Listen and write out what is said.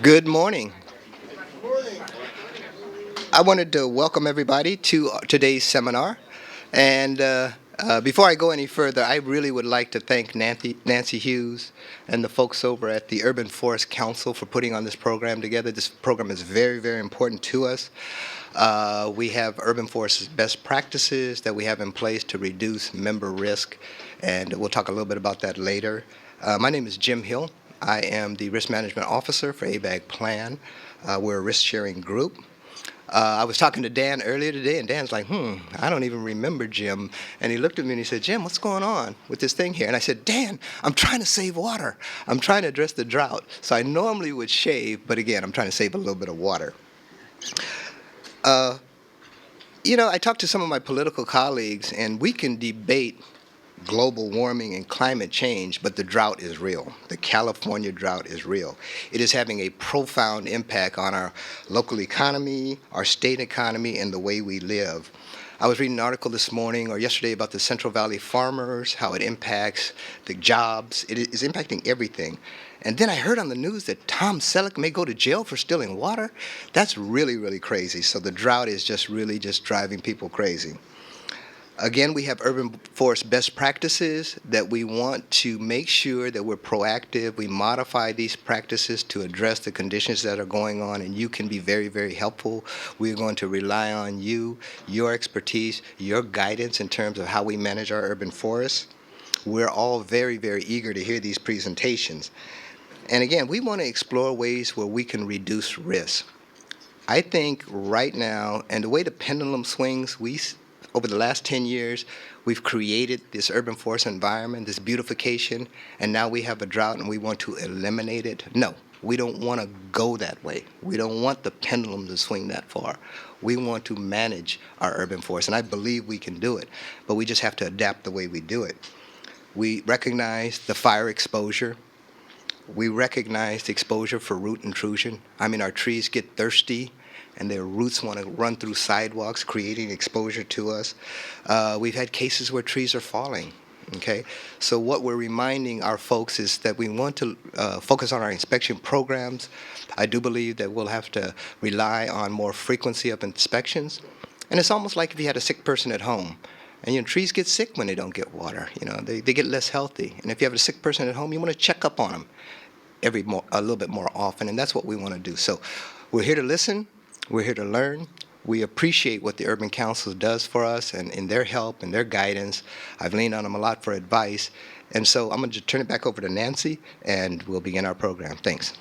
Good morning. I wanted to welcome everybody to today's seminar. And before I go any further, I really would like to thank Nancy Hughes and the folks over at the Urban Forest Council for putting on this program together. This program is very, very important to us. We have Urban Forest's best practices that we have in place to reduce member risk, and we'll talk a little bit about that later. My name is Jim Hill. I am the Risk Management Officer for ABAG Plan. We're a risk-sharing group. I was talking to Dan earlier today, and Dan's like, I don't even remember Jim. And he looked at me and he said, Jim, what's going on with this thing here? And I said, Dan, I'm trying to save water. I'm trying to address the drought. So I normally would shave, but again, I'm trying to save a little bit of water. I talked to some of my political colleagues, and we can debate global warming and climate change, but the drought is real. The California drought is real. It is having a profound impact on our local economy, our state economy, and the way we live. I was reading an article this morning or yesterday about the Central Valley farmers, how it impacts the jobs. It is impacting everything. And then I heard on the news that Tom Selleck may go to jail for stealing water. That's really, really crazy. So the drought is just really just driving people crazy. Again, we have urban forest best practices that we want to make sure that we're proactive. We modify these practices to address the conditions that are going on, and you can be very, very helpful. We're going to rely on you, your expertise, your guidance in terms of how we manage our urban forests. We're all very, very eager to hear these presentations. And again, we want to explore ways where we can reduce risk. I think right now, and the way the pendulum swings, over the last 10 years, we've created this urban forest environment, this beautification, and now we have a drought and we want to eliminate it. No, we don't want to go that way. We don't want the pendulum to swing that far. We want to manage our urban forest, and I believe we can do it, but we just have to adapt the way we do it. We recognize the fire exposure. We recognize the exposure for root intrusion. I mean, our trees get thirsty, and their roots want to run through sidewalks, creating exposure to us. We've had cases where trees are falling. Okay, so what we're reminding our folks is that we want to focus on our inspection programs. I do believe that we'll have to rely on more frequency of inspections. And it's almost like if you had a sick person at home. And trees get sick when they don't get water. They get less healthy. And if you have a sick person at home, you want to check up on them a little bit more often, and that's what we want to do. So we're here to listen. We're here to learn. We appreciate what the Urban Council does for us and in their help and their guidance. I've leaned on them a lot for advice. And so I'm going to turn it back over to Nancy, and we'll begin our program. Thanks.